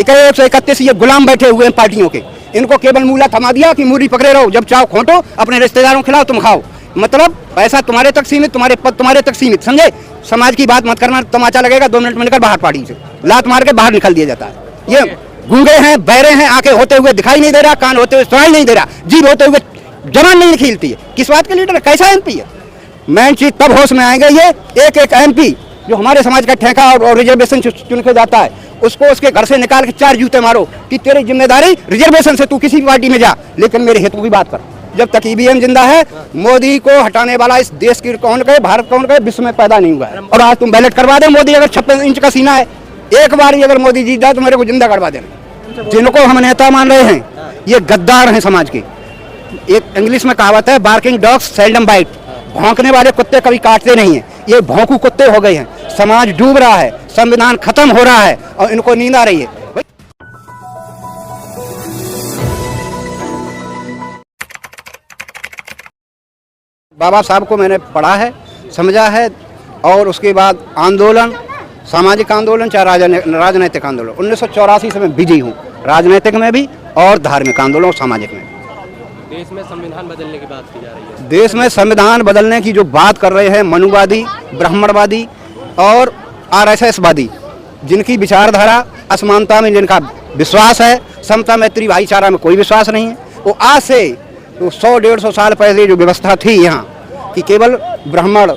131 ये गुलाम बैठे हुए हैं पार्टियों के। इनको केवल मूला थमा दिया कि मूरी पकड़े रहो, जब चाहो खोटो, अपने रिश्तेदारों खिलाओ, तुम खाओ। मतलब पैसा तुम्हारे तक सीमित, तुम्हारे पद तुम्हारे तक सीमित, समझे। समाज की बात मत करना, तमाचा लगेगा 2 मिनट में लेकर बाहर पार्टी से लात मार के बाहर निकल दिया जाता है। ये गूंगे हैं, बहरे हैं, आंखें होते हुए दिखाई नहीं दे रहा, कान होते हुए सुनाई नहीं दे रहा, जीभ होते हुए जबान नहीं खीलती है। किस बात के लीडर है, कैसा एमपी है। मेन चीज तब होश में आएंगे ये एक एक एमपी जो हमारे समाज का ठेका और रिजर्वेशन चुन के जाता है, उसको उसके घर से निकाल के 4 जूते मारो कि तेरी जिम्मेदारी रिजर्वेशन से, तू किसी भी पार्टी में जा, लेकिन मेरे हेतु की बात कर। जब तक ईवीएम जिंदा है, मोदी को हटाने वाला इस देश की कौन कहे, भारत कौन कहे, विश्व में पैदा नहीं हुआ है। और आज तुम बैलेट करवा दे, मोदी अगर 56 इंच का सीना है, एक बार ही अगर मोदी जीत जाए तो मेरे को जिंदा करवा देना। जिनको हम नेता मान रहे हैं ये गद्दार हैं समाज के। एक इंग्लिश में कहावत है, बार्किंग डॉग्स सेल्डम बाइट, भौंकने वाले कुत्ते कभी काटते नहीं हैं। ये भौंकू कुत्ते हो गए हैं। समाज डूब रहा है, संविधान खत्म हो रहा है और इनको नींद आ रही है। बाबा साहब को मैंने पढ़ा है, समझा है, और उसके बाद आंदोलन, सामाजिक आंदोलन चाहे राजनैतिक आंदोलन, 1984 से मैं बिजी हूँ, राजनैतिक में भी और धार्मिक आंदोलन और सामाजिक में। देश में संविधान बदलने की बात की जा रही है। देश में संविधान बदलने की जो बात कर रहे हैं मनुवादी, ब्राह्मणवादी और आरएसएसवादी, जिनकी विचारधारा असमानता में जिनका विश्वास है, समता मैत्री भाईचारा में कोई विश्वास नहीं है, वो आज से तो 100-150 साल पहले जो व्यवस्था थी यहाँ कि केवल ब्राह्मण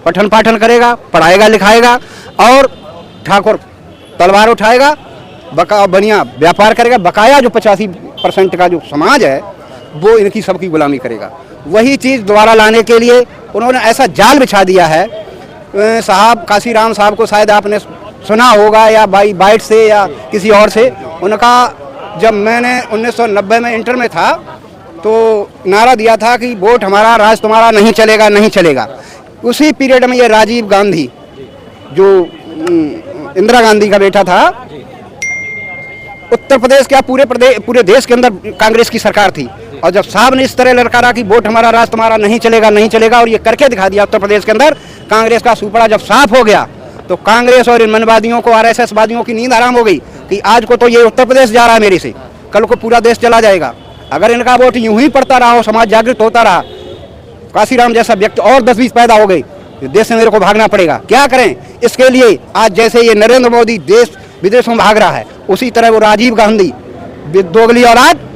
पठन पाठन करेगा, पढ़ाएगा लिखाएगा, और ठाकुर तलवार उठाएगा, बनिया व्यापार करेगा, बकाया जो 85% का जो समाज है वो इनकी सबकी गुलामी करेगा। वही चीज़ दोबारा लाने के लिए उन्होंने ऐसा जाल बिछा दिया है। साहब काशीराम साहब को शायद आपने सुना होगा, या बाइट से या किसी और से, उनका जब मैंने 1990 में इंटर में था तो नारा दिया था कि वोट हमारा राज तुम्हारा, नहीं चलेगा नहीं चलेगा। उसी पीरियड में ये राजीव गांधी जो इंदिरा गांधी का बेटा था, उत्तर प्रदेश क्या पूरे देश के अंदर कांग्रेस की सरकार थी, और जब साहब ने इस तरह ललकारा कि वोट हमारा राज तुम्हारा, नहीं चलेगा नहीं चलेगा, और ये करके दिखा दिया उत्तर प्रदेश के अंदर, कांग्रेस का सुपड़ा जब साफ हो गया तो कांग्रेस और इन मनवादियों को, आरएसएस वादियों की नींद आराम हो गई कि आज को तो ये उत्तर प्रदेश जा रहा है मेरे से, कल को पूरा देश चला जाएगा। अगर इनका वोट यूं ही पड़ता रहा, समाज जागृत होता रहा, काशीराम जैसा व्यक्ति और 10-20 पैदा हो गई, देश से मेरे को भागना पड़ेगा। क्या करें इसके लिए? आज जैसे ये नरेंद्र मोदी देश विदेशों में भाग रहा है, उसी तरह वो राजीव गांधी दोगली औलाद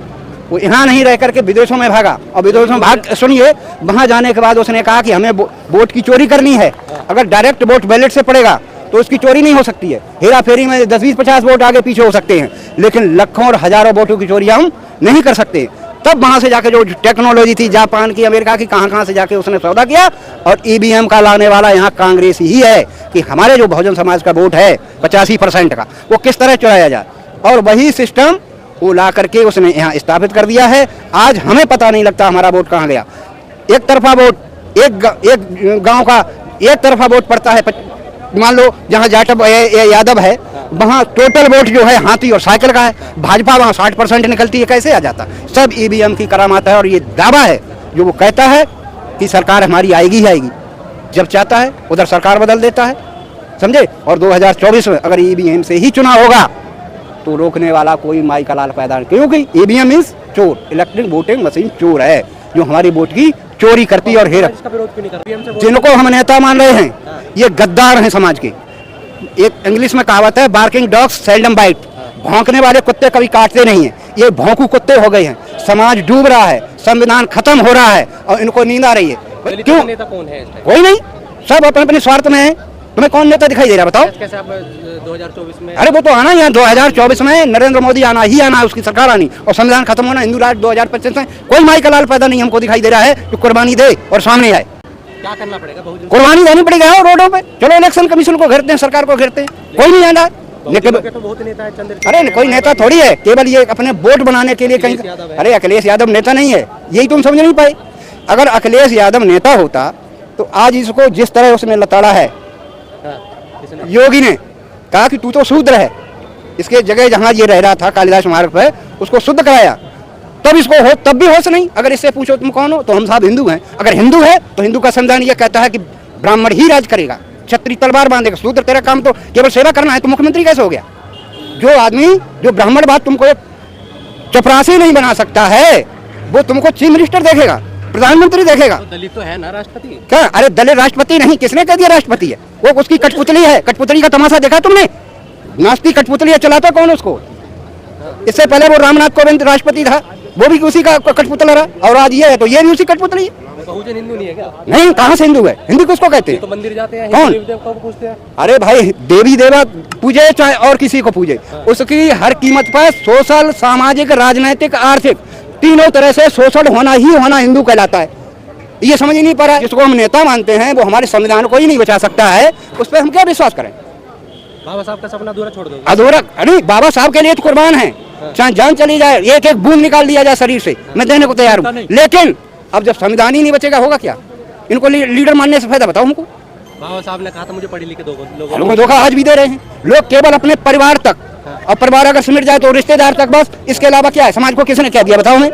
वो यहाँ नहीं रह करके विदेशों में भागा, और विदेशों में भाग, सुनिए, वहाँ जाने के बाद उसने कहा कि हमें वोट की चोरी करनी है। अगर डायरेक्ट वोट बैलेट से पड़ेगा तो उसकी चोरी नहीं हो सकती है, हेरा फेरी में 10-20-50 वोट आगे पीछे हो सकते हैं, लेकिन लाखों और हजारों वोटों की चोरी हम नहीं कर सकते। तब वहाँ से जाके जो टेक्नोलॉजी थी जापान की, अमेरिका की, कहाँ से जाके उसने सौदा किया, और ईवीएम का लाने वाला यहाँ कांग्रेस ही है कि हमारे जो बहुजन समाज का वोट है 85% का, वो किस तरह चुराया जाए, और वही सिस्टम वो ला करके उसने यहाँ स्थापित कर दिया है। आज हमें पता नहीं लगता हमारा वोट कहाँ गया। एक तरफा वोट, एक गांव का एक तरफा वोट पड़ता है, मान लो जहाँ जाटव यादव है वहाँ टोटल वोट जो है हाथी और साइकिल का है, भाजपा वहाँ 60% निकलती है, कैसे आ जाता? सब ईवीएम की करामात है, और ये दावा है जो वो कहता है कि सरकार हमारी आएगी ही आएगी, जब चाहता है उधर सरकार बदल देता है, समझे। और 2024 में अगर ईवीएम से ही चुनाव होगा तो रोकने वाला कोई माई का लाल पैदा नहीं, क्योंकि ईवीएम इज चोर, इलेक्ट्रॉनिक वोटिंग मशीन चोर है जो हमारी वोट की चोरी करती है और हेरा। जिनको हम नेता मान रहे हैं ये गद्दार हैं समाज के। एक इंग्लिश में कहावत है, बार्किंग डॉग्स सेल्डम बाइट, भौंकने वाले कुत्ते कभी काटते नहीं हैं। ये भौंकू कुत्ते हो गए हैं। समाज डूब रहा है, संविधान खत्म हो रहा है और इनको नींद आ रही है। क्यों? नेता कौन है? कोई नहीं, सब अपने अपने स्वार्थ में है। तुम्हें कौन नेता दिखाई दे रहा बताओ? कैसे आप 2024 में? अरे वो तो आना ही, 2024 में नरेंद्र मोदी आना ही आना, उसकी सरकार आनी, और संविधान खत्म होना, हिंदू राष्ट्र 2025 में कोई माई का लाल पैदा नहीं हमको दिखाई दे रहा है जो कुर्बानी दे और सामने आए। क्या करना पड़ेगा? कुर्बानी देनी पड़ेगी रोडों पे। चलो इलेक्शन कमीशन को घेरते हैं, सरकार को घेरते हैं, कोई नहीं आना। तो बहुत नेता है, अरे कोई नेता थोड़ी है, केवल ये अपने वोट बनाने के लिए कहीं। अरे अखिलेश यादव नेता नहीं है, यही तुम समझ नहीं पाए। अगर अखिलेश यादव नेता होता तो आज इसको जिस तरह उसने लताड़ा है, योगी ने कहा कि तू तो शूद्र है, इसके जगह जहाँ ये रह रहा था कालिदास मार्ग पे उसको शुद्ध कराया, तब इसको हो, तब भी होश नहीं। अगर इससे पूछो तुम कौन हो तो हम साहब हिंदू हैं। अगर हिंदू है तो हिंदू का संविधान ये कहता है कि ब्राह्मण ही राज करेगा, क्षत्रिय तलवार बांधेगा, शूद्र तेरा काम तो केवल सेवा करना है, तो मुख्यमंत्री कैसे हो गया? जो आदमी जो ब्राह्मणवाद तुमको एक चपरासी नहीं बना सकता है, वो तुमको चीफ मिनिस्टर देखेगा, प्रधानमंत्री देखेगा। तो दलित तो है ना राष्ट्रपति। क्या? अरे दलित राष्ट्रपति नहीं, किसने कह दिया राष्ट्रपति है? वो उसकी कठपुतली है। कठपुतली का तमाशा देखा तुमने? नाचती कठपुतली है, चलाता कौन उसको? इससे पहले वो रामनाथ कोविंद राष्ट्रपति था, वो भी उसी का कठपुतला रहा, और आज ये है तो ये भी उसी कठपुतली है। बहुजन हिंदू नहीं है क्या? नहीं, कहाँ से हिंदू है? हिंदू किसको कहते हैं? तो मंदिर जाते हैं, कौन? देवी देवता को पूछते हैं। अरे भाई, देवी देवा पूजे चाहे और किसी को पूजे, उसकी हर कीमत पर सोशल, सामाजिक, राजनीतिक, आर्थिक तीनों तरह से शोषण होना ही होना हिंदू कहलाता है। ये समझ ही नहीं पा रहा है। जिसको हम नेता मानते हैं वो हमारे संविधान को ही नहीं बचा सकता है, उस पर हम क्या विश्वास करें? बाबा साहब का सपना अधूरा छोड़ दो। अधूरा? अरे बाबा साहब के लिए तो कुर्बान है, चाहे जान चली जाए, एक एक बूंद निकाल लिया जाए शरीर से, मैं देने को तैयार हूँ। लेकिन अब जब संविधान ही नहीं बचेगा, होगा क्या? इनको लीडर मानने से फायदा बताओ हमको। बाबा साहब ने कहा था मुझे पढ़े लिखे लोगों को धोखा आज भी दे रहे हैं। लोग केवल अपने परिवार तक, और परिवार अगर सिमट जाए तो रिश्तेदार तक, बस। इसके अलावा क्या है? समाज को किसने क्या दिया बताओ हमें?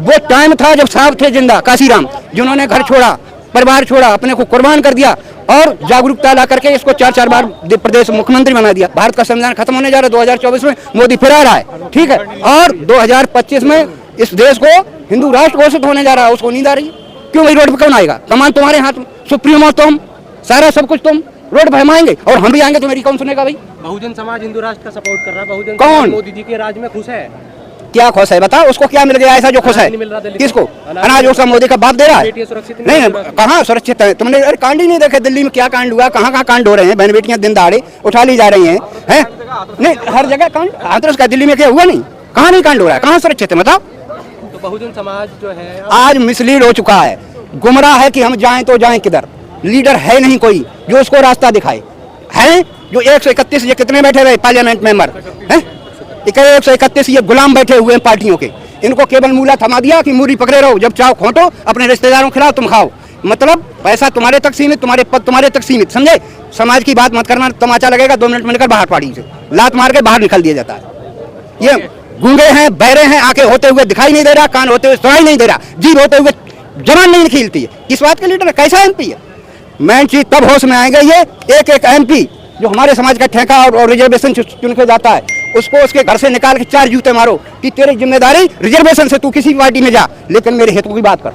वो टाइम था जब साहब थे जिंदा, काशीराम, जिन्होंने घर छोड़ा, परिवार छोड़ा, अपने को कुर्बान कर दिया और जागरूकता ला करके इसको 4-4 बार प्रदेश मुख्यमंत्री बना दिया। भारत का संविधान खत्म होने जा रहा है 2024 में, मोदी फिर आ रहा है, ठीक है, और 2025 में इस देश को हिंदू राष्ट्र घोषित होने जा रहा है, उसको नींद आ रही है। क्यों भाई? रोड पर कौन आएगा? कमान तुम्हारे हाथ में, सुप्रीमो तुम, सारा सब कुछ तुम। रोड पर हम आएंगे और हम भी आएंगे तो मेरी कौन सुनेगा भाई? बहुजन समाज हिंदू राष्ट्र का सपोर्ट कर रहा है। बहुजन कौन? समाज मोदी जी के राज में खुश है। क्या खुश है बताओ? उसको क्या मिल गया ऐसा जो खुश है? किसको? अनाज उसका मोदी का बाप दे रहा है? सुरक्षित नहीं, कहाँ सुरक्षित है? तुमने अरे कांड ही नहीं देखे दिल्ली में क्या कांड हुआ? कहाँ कांड हो रहे हैं? बहन बेटियां दिन दहाड़े उठा ली जा रही हैं, हैं? नहीं, हर जगह कांड। आंध्र का दिल्ली में क्या हुआ? नहीं, कहाँ नहीं कांड हो रहा है? कहाँ सुरक्षित है बताओ? तो बहुजन समाज जो है आज मिसलीड हो चुका है, गुमराह है कि हम जाएं तो जाएं किधर। लीडर है नहीं कोई जो उसको रास्ता दिखाए। हैं जो 131 ये कितने बैठे रहे पार्लियामेंट मेंबर हैं? 131 ये गुलाम बैठे हुए हैं पार्टियों के। इनको केवल मूला थमा दिया कि मूरी पकड़े रहो, जब चाहो खोटो, अपने रिश्तेदारों के खिलाफ तुम खाओ। मतलब पैसा तुम्हारे तक सीमित, तुम्हारे पद तुम्हारे तक सीमित, समझे? समाज की बात मत करना, तमाचा लगेगा 2 मिनट में लेकर बाहर पार्टी से लात मार के बाहर निकल दिया जाता है। ये गूंगे हैं, बहरे हैं, आंखें होते हुए दिखाई नहीं दे रहा, कान होते हुए सुनाई नहीं दे रहा, जीभ होते हुए जबान नहीं खीलती है। किस बात के लीडर है? कैसा एमपी है? मेन चीज तब होश में आएगा ये एक एक एमपी जो हमारे समाज का ठेका और रिजर्वेशन चुन के जाता है, उसको उसके घर से निकाल के 4 जूते मारो कि तेरी जिम्मेदारी रिजर्वेशन से, तू किसी पार्टी में जा, लेकिन मेरे हितों की बात कर।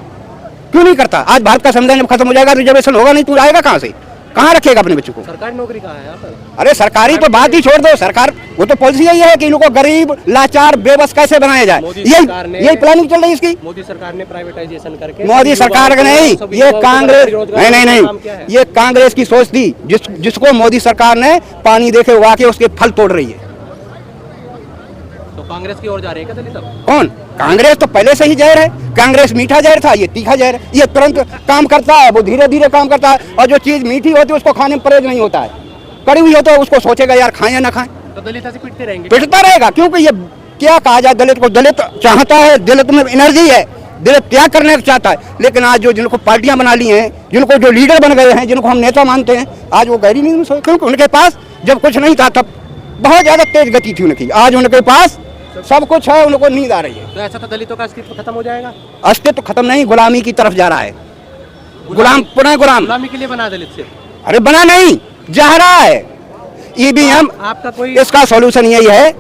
क्यों नहीं करता? आज भारत का संविधान जब खत्म हो जाएगा, रिजर्वेशन होगा नहीं, तू आएगा कहाँ से? कहाँ रखेगा अपने बच्चों को? सरकारी नौकरी कहाँ है यहाँ पर? अरे सरकारी तो बात ही छोड़ दो, सरकार वो तो पॉलिसी यही है कि इन लोगों को गरीब, लाचार, बेबस कैसे बनाया जाए, यही प्लानिंग चल रही है इसकी। मोदी सरकार ने प्राइवेटाइजेशन करके, मोदी सरकार का नहीं, ये कांग्रेस, नहीं, ये कांग्रेस की सोच थी, जिसको मोदी सरकार ने पानी देके उगा के उसके फल तोड़ रही है। तो कांग्रेस की ओर जा रहे हैं क्या दलित अब? कौन? कांग्रेस तो पहले से ही जहर है। कांग्रेस मीठा जहर था, ये तीखा जहर है। ये तुरंत काम करता है, वो धीरे धीरे काम करता है, और जो चीज मीठी होती है उसको खाने में परहेज नहीं होता है। कड़ी हुई हो तो उसको सोचेगा यार खाएं या ना खाएं, तो दलित ऐसे पिटते रहेंगे, पिटता रहेगा। क्योंकि ये क्या कहा जाए, दलित को दलित चाहता है, दलित में एनर्जी है, दलित त्याग करने को चाहता है। लेकिन आज जो जिनको पार्टियां बना ली हैं, जिनको जो लीडर बन गए हैं, जिनको हम नेता मानते हैं, आज वो गहरी नींद में सोए, क्योंकि उनके पास जब कुछ नहीं था तब बहुत ज्यादा तेज गति थी उनकी। आज उनके पास सब कुछ है, उनको नींद आ रही है। तो ऐसा तो दलितों का अस्तित्व खत्म हो जाएगा? अस्तित्व खत्म नहीं, गुलामी की तरफ जा रहा है। गुलाम, पुनः गुलामी के लिए बना दलित से? अरे बना नहीं, जा रहा है। ईवीएम आपका कोई इसका सॉल्यूशन यही है,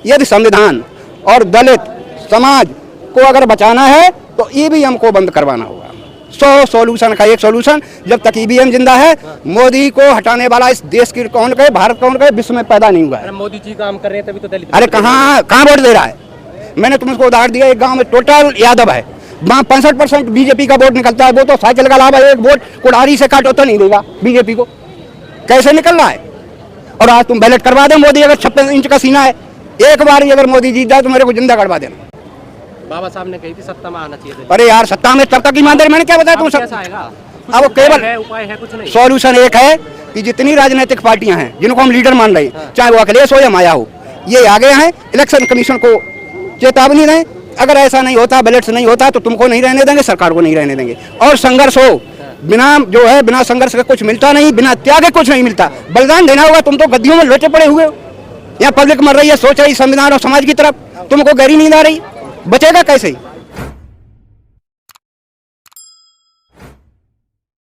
यदि संविधान और दलित समाज को अगर बचाना है तो ईवीएम को बंद करवाना होगा। 100 सॉल्यूशन का एक सॉल्यूशन, जब तक ईवीएम जिंदा है, मोदी को हटाने वाला इस देश की कौन कहे, भारत कौन कहे, विश्व में पैदा नहीं हुआ है। मोदी जी काम कर रहे हैं तभी तो दलित। अरे कहाँ वोट दे रहा है? मैंने तुमको उदाहरण दिया, एक गांव में टोटल यादव है, वहाँ 65% बीजेपी का वोट निकलता है। वो तो साइकिल का लाभ है, एक वोट कुड़ारी से काटो तो नहीं देगा बीजेपी को, कैसे निकल रहा है? और आज तुम बैलेट करवा दो, मोदी अगर 56 इंच का सीना है, एक बार ही अगर मोदी जीत जाए तो मेरे को जिंदा करवा देना। बाबा साहब ने कही थी सत्ता में आना चाहिए। अरे यार सत्ता में तब तक ईमानदारी, मैंने क्या बताया तुम सब? अब केवल उपाय है, कुछ नहीं। सॉल्यूशन एक है कि जितनी राजनीतिक पार्टियां हैं जिनको हम लीडर मान रहे हैं, चाहे वो अखिलेश हो या माया हो, ये आगे हैं, इलेक्शन कमीशन को चेतावनी दें। अगर ऐसा नहीं होता, बैलेट नहीं होता, तो तुमको नहीं रहने देंगे, सरकार को नहीं रहने देंगे। और संघर्ष हो, बिना जो है बिना संघर्ष के कुछ मिलता नहीं, बिना त्याग के कुछ नहीं मिलता। बलिदान देना होगा। तुम तो गद्दियों में लोटे पड़े हुए हो, यहाँ पब्लिक मर रही है, सोच रही संविधान और समाज की तरफ, तुमको गहरी नींद आ रही, बचेगा कैसे?